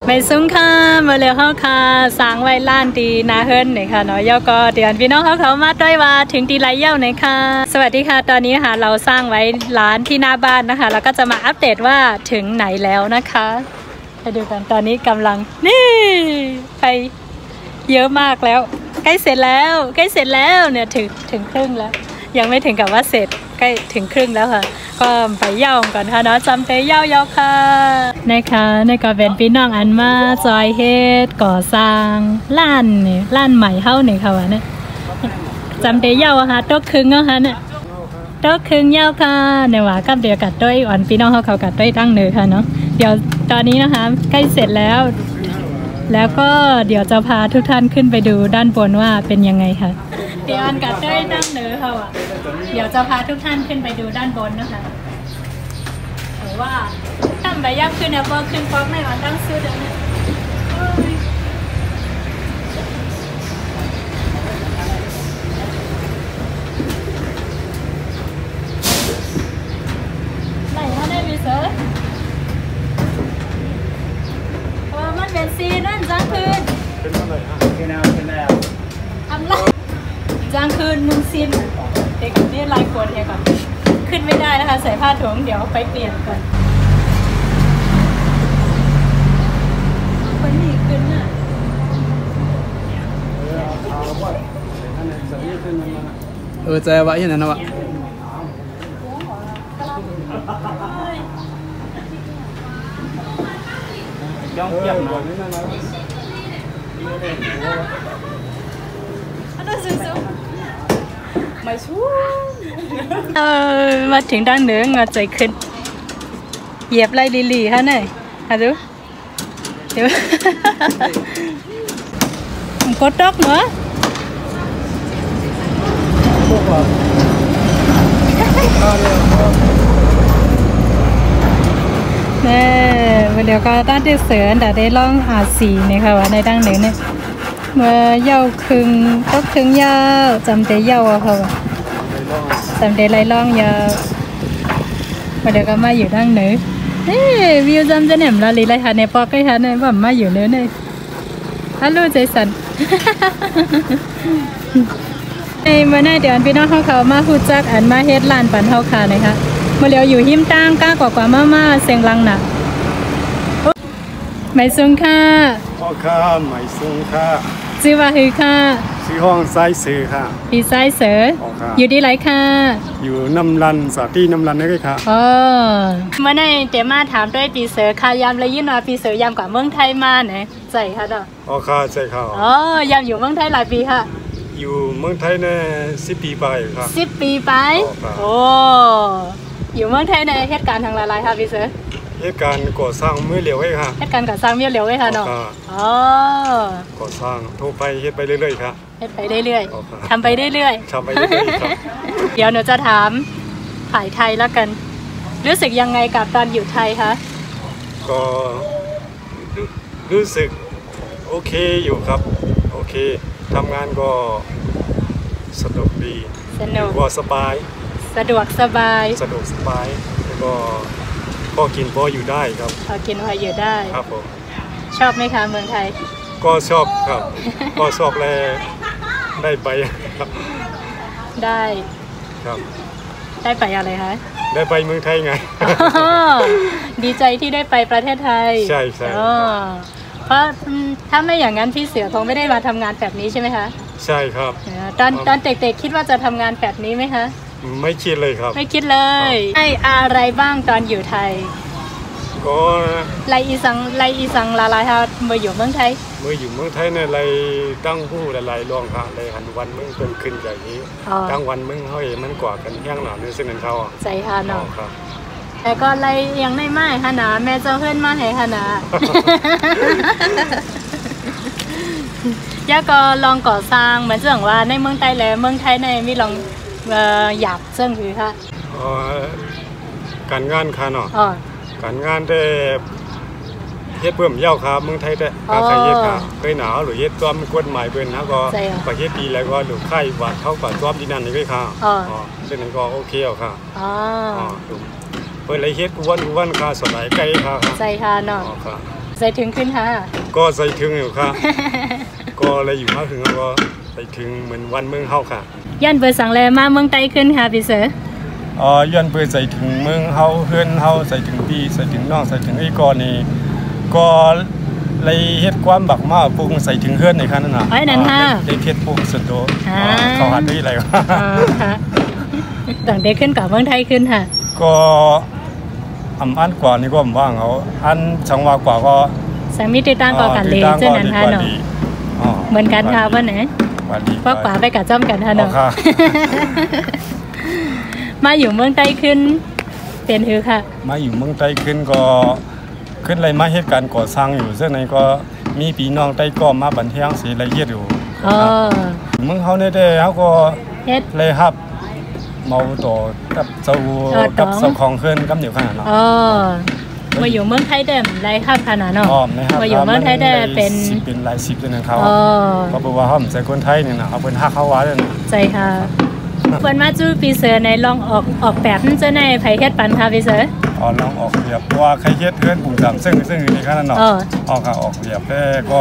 ไม่ซุ้งค่ะมาเร็วเข้าค่ะสร้างไว้ล้านดีนาเฮิรนหน่อยค่ะเนาะย่อก็เดือนพี่น้องเขามาด้วยว่าถึงดีไรเย้าหน่อยค่ะสวัสดีค่ะตอนนี้ค่ะเราสร้างไว้ร้านที่หน้าบ้านนะคะแล้วก็จะมาอัปเดตว่าถึงไหนแล้วนะคะไปดูกันตอนนี้กำลังนี่ไปเยอะมากแล้วใกล้เสร็จแล้วเนี่ยถึงครึ่งแล้วยังไม่ถึงกับว่าเสร็จใกล้ถึงครึ่งแล้วค่ะก็ไปเย่าก่อนค่ะเนาะจำเตยเย่าค่ะนะคะในก็เป็นพี่น้องอันมาจอยเฮ็ดก่อสร้างล้านใหม่เฮ้าเนี่ยค่ะวะเนี่ยจำเตยเย่าค่ะโต๊ะครึ่งเนาะค่ะเนี่ยโต๊ะครึ่งเย่าค่ะในว่ากับเดียวกัดด้วยอ่อนพี่น้องเขากัดด้วยตั้งเนื้อค่ะเนาะเดี๋ยวตอนนี้นะคะใกล้เสร็จแล้วก็เดี๋ยวจะพาทุกท่านขึ้นไปดูด้านบนว่าเป็นยังไงค่ะเดี๋ยวอันกัดด้วยตั้งเนื้อค่ะว่ะเดี๋ยวจะพาทุกท่านขึ้นไปดูด้านบนนะคะหรือว่าตั้งใบยับขึ้นเนี่ยพอขึ้นป๊อกไม่วันตั้งสุดเลยไหนเขาได้มีเสือมันเป็นซีนั่นจ้างคืนเป็นเท่าไหร่ฮะเป็นแล้วทำไรจ้างคืน1 ซีนเด็กนี่ลายขวดเนี่ยก่อนขึ้นไม่ได้นะคะใส่ผ้าถุงเดี๋ยวไปเปลี่ยนก่อนคนนี้ขึ้นน่ะใจวะอย่างนั้นนะวะย่องเทียบหน่อยมาชูมาถึงด้านเหนืองาใจขึ้นเหยียบไล่ลิลี่ฮะเนี่ยดูเดี๋ยวกดดอกเหรอเนี่ยเดี๋ยวก็ด้านที่เสือแต่ได้ล่องสีเนี่ยค่ะว่าในด้านเหนือเนี่ยเมื่อเย้าคึงก็คึงยาวจำเตยเย้าอะค่ะจำเตยไรล่องยาวมาเดี๋ยวก็มาอยู่ด้านเหนือวิวจำจะเนี่ยละลีไรค่ะในปอกไอ้ค่ะในบ่มมาอยู่เนื้อเนี่ยฮัลโหลใจสั่นเมื่อไหร่เดี๋ยวพี่น้องเขามาพูดจักอันมาเฮ็ดลานปันเฮาค่ะนะคะเมื่อเร็วอยู่หิมตั้งก้ากว่ามาเสียงลังหนักไม่ซุงค่ะพ่อค่ะไม่ซุงค่ะชื่อว่าคือค่ะชื่อห้องไซเสือค่ะพี่ไซเสืออยู่ที่ไหนค่ะอยู่น้ำรันสาที่น้ำรันนี่ค่ะเมื่อไหร่เดี๋ยวมาถามด้วยพี่เสือค่ะยามเลยยินว่าพี่เสือยามกว่าเมืองไทยมาเนี่ยใจค่ะดอกค่ะใจค่ะยามอยู่เมืองไทยหลายปีค่ะอยู่เมืองไทยเนี่ย10 ปีไปครับ10 ปีไปโอ้อยู่เมืองไทยในเหตุการณ์ทางหลายๆค่ะพี่เสือเหตุการณ์ก่อสร้างเมื่อเร็วไว้ค่ะเหตุการณ์ก่อสร้างเมื่อเร็วไว้ค่ะเนาะก่อสร้างทั่วไปเฮ็ดไปเรื่อยๆครับเฮ็ดไปเรื่อยๆทำไปเรื่อยๆครับเดี๋ยวหนูจะถามฝ่ายไทยแล้วกันรู้สึกยังไงกับตอนอยู่ไทยคะก็รู้สึกโอเคอยู่ครับโอเคทำงานก็สนุกดีก็สบายสะดวกสบายแล้วก็พอกินพออยู่ได้ครับพอกินพออยู่ได้ครับผมชอบไหมคะเมืองไทยก็ชอบครับก็ชอบเลยได้ไปครับได้ครับได้ไปอะไรคะได้ไปเมืองไทยไงดีใจที่ได้ไปประเทศไทยใช่เพราะถ้าไม่อย่างนั้นพี่เสือคงไม่ได้มาทำงานแบบนี้ใช่ไหมคะใช่ครับตอนเด็กๆคิดว่าจะทำงานแบบนี้ไหมคะไม่คิดเลยครับไม่คิดเลยให้อะไรบ้างตอนอยู่ไทยก็ไลอีสังลายค่ะเมื่ออยู่เมืองไทยเนี่ยไรตั้งผู้หลายรองค่ะไรหันวันมึงเป็นขึ้นอย่างนี้ตั้งวันมึงเขาเองมันกว่ากันแห้งหนาในเส้นนั้นเขาใจฮาเนาะแต่ก็ไรยังไม่ไหม้ฮะนะแม่เจ้าเพื่อนมาให้ฮะนะย่าก็ลองก่อสร้างเหมือนเรื่องว่าในเมืองไทยแล้วเมืองไทยในมีลองอยากเสื่องคือค่ะการงานค่ะเนาะการงานได้เฮ็ดเพิ่มเย้าครับเมืองไทยได้การใครเฮ็ดค่ะเคยหนาวหรือเฮ็ดตัวมันกฎหมายเพิ่นนะก็ประเทศดีแล้วก็หรือไข่หวานเข้ากับตัวที่นั่นนี่ค่ะเช่นนั้นก็โอเคเอาค่ะเพิ่นเลยเฮ็ดวันค่ะสบายใจค่ะใจค่ะเนาะ ใส่ถึงขึ้นค่ะก็ใส่ถึงอยู่ค่ะก็เลยอยู่มาถึงก็ใส่ถึงเหมือนวันเมืองเฮาค่ะยันเปิดสั่งแลมาเมืองไต้ขึ้นค่ะพี่เสือยันเปิดใส่ถึงเมืองเฮาเฮือนเฮาใส่ถึงพี่ใส่ถึงน้องใส่ถึงไอ้ก่อนนี่ก็เลยเฮ็ดความบักมาปรุงใส่ถึงเฮือนในคันนั่นน่ะนั่นค่ะได้เฮ็ดปรุงส่วนตัวเขาหัดได้อะไรวะค่ะต่างเด็กขึ้นกับเมืองไทยขึ้นค่ะก็อันกว่านี่ก็ว่างเขาอันจังหวะกว่าก็สามีติดตั้งก่อกันเลยเจ้านั้นค่ะเนาะเหมือนกันค่ะว่าไหนว่าป่าไปกับจ้อมกันค่ะเนาะมาอยู่เมืองไต้ขึ้นเป็นหือค่ะมาอยู่เมืองไต้ขึ้นก็ขึ้นอะไรมาเหตุการณ์ก่อสร้างอยู่เส้นไหนก็มีพี่น้องไต้ก็มาบันเทิงเสียละเอียดอยู่เมืองเขาเนี่ยได้เขาก็เลยครับเมาต่อกับเจ้าของเพื่อนกับเดี๋ยวขนาดนั้นมาอยู่เมืองไทยเดิมไรครับขนาดเนาะมาอยู่เมืองไทยได้เป็นหลายสิบเลยนะเขาก็บอกว่าเขาใส่คนไทยเนี่ยนะเขาเป็นฮักเขาว่าเลยใจค่ะเปิดมาจูปีเสือในลองออกแบบนั่นจะในไผ่เฮ็ดปันค่ะปีเสือลองออกแบบว่าใครเฮ็ดเพื่อนปุ่มสามซึ่งในขนาดนั้นออกค่ะออกแบบแค่ก็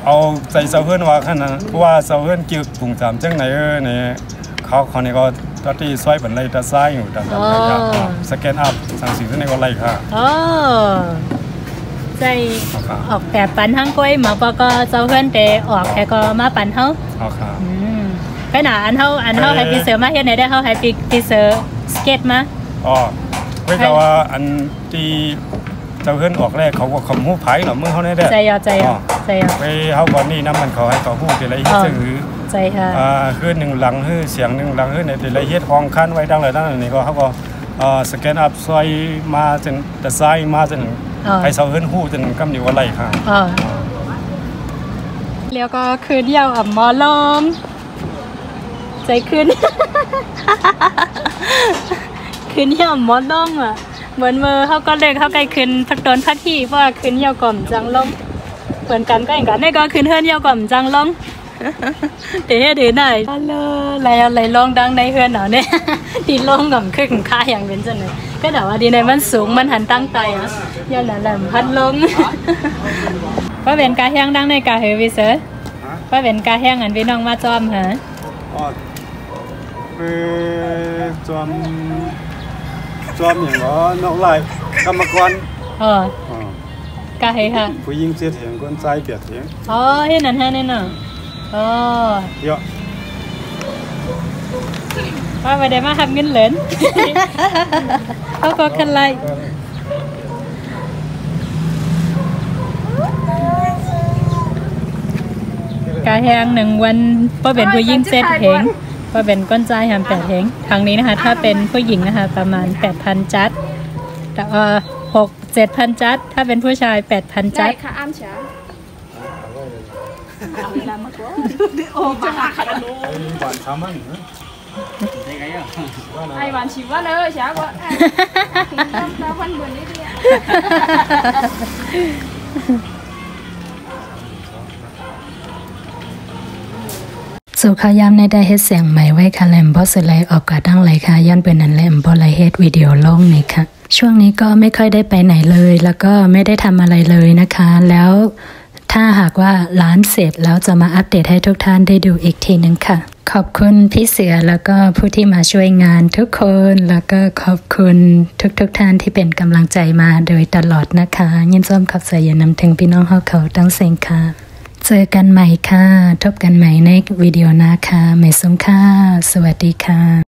เอาใส่เสาเพื่อนว่าขนาดเพราะว่าเสาเพื่อนเกี่ยวปุ่มสามซึ่งไหนเนี่ยเขาเนี่ยก็ตอนที่ซอยเป็นไรตาซ้ายอยู่ตาซ้ายสแกนอัพสั่งสิ่งที่ในก็ไรค่ะใจออกแบบปันทั้งก้อยมาปก็เจ้าเพื่อนเตะออกแค่ก็มาปันเขาค่ะไปหนาอันเท่าให้ปีเสือมาเฮ็ดไหนได้เท่าให้ปีเสือสเก็ตมาไม่ก็ว่าอันที่เจ้าเพื่อนออกแรกเขาก็ขมู้ไผ่หรอเมื่อเขาได้ใจยไปเขาก่อนนี่น้ำมันเขาให้เขาพูดอะไรที่ซื้อใจค่ะคือหนึ่งหลังคือเสียงหนึ่งหลังคือในแต่ละเฮ็ดห้องขั้นไว้ตั้งเลยตั้งนี่ก็เขาก็สแกนอัพซอยมาจนแต่ซ้ายมาจนให้เสาเฮือนหู้จนกำอยู่อะไรค่ะแล้วก็คืนเดียวหมอลมใจคืนคืนเดียวหมอลมอ่ะเหมือนมือเขาก็เล็กเขาไกลคืนพักตนพักที่เพราะว่าคืนเดียวก่อมจังลงเหมือนกันก็อย่างกันนี่ก็คืนเฮือนเดียวก่อมจังลงเดี๋ยวหน่อยอะไรลงดังในเฮือนหนอเนี่ยตีลงกับขึ้นค่าอย่างเป็นจังเลยก็แต่ว่าดีในมันสูงมันหันตั้งใจอ่ะย้อนหลังพัดลงว่าเป็นกาแห้งดังในกาเฮวิเซอร์ว่าเป็นกาแห้งอันพี่น้องมาจอมฮะจอมอย่างว่านอกลายกรรมกรกาเฮค่ะผู้หญิงเสียเถียงคนใจเปียกเถียงเห็นนั่นฮะนี่เนาะเยอะว่าไปได้มาทำเงินเหรียญเขาก็คันไล่กาแห้ง1 วันก็เป็นผู้หญิง7 เพลงก็เป็นก้นใจทำ8 เพลงทางนี้นะคะถ้าเป็นผู้หญิงนะคะประมาณ 8,000 จัดแต่6-7,000 จัดถ้าเป็นผู้ชาย 8,000 จัดai bạn chịu quá nữa chả quá tao phân buồn đấy đi สุขายามในได้เฮ็ดเสียงใหม่ไว้ค่ะแลมบอสไลออกกะตั้งไหลค่ะย้อนเป็นนั้นแลมบอไลเฮ็ดวิดีโอลงนี่ค่ะช่วงนี้ก็ไม่ค่อยได้ไปไหนเลยแล้วก็ไม่ได้ทำอะไรเลยนะคะแล้วถ้าหากว่าร้านเสร็จแล้วจะมาอัปเดตให้ทุกท่านได้ดูอีกทีนึงค่ะขอบคุณพี่เสือแล้วก็ผู้ที่มาช่วยงานทุกคนแล้วก็ขอบคุณทุกท่านที่เป็นกำลังใจมาโดยตลอดนะคะยินดีขับสายนำถึงพี่น้องเขาตั้งเสียงค่ะเจอกันใหม่ค่ะพบกันใหม่ในวิดีโอหน้าค่ะไม่สมค่ะสวัสดีค่ะ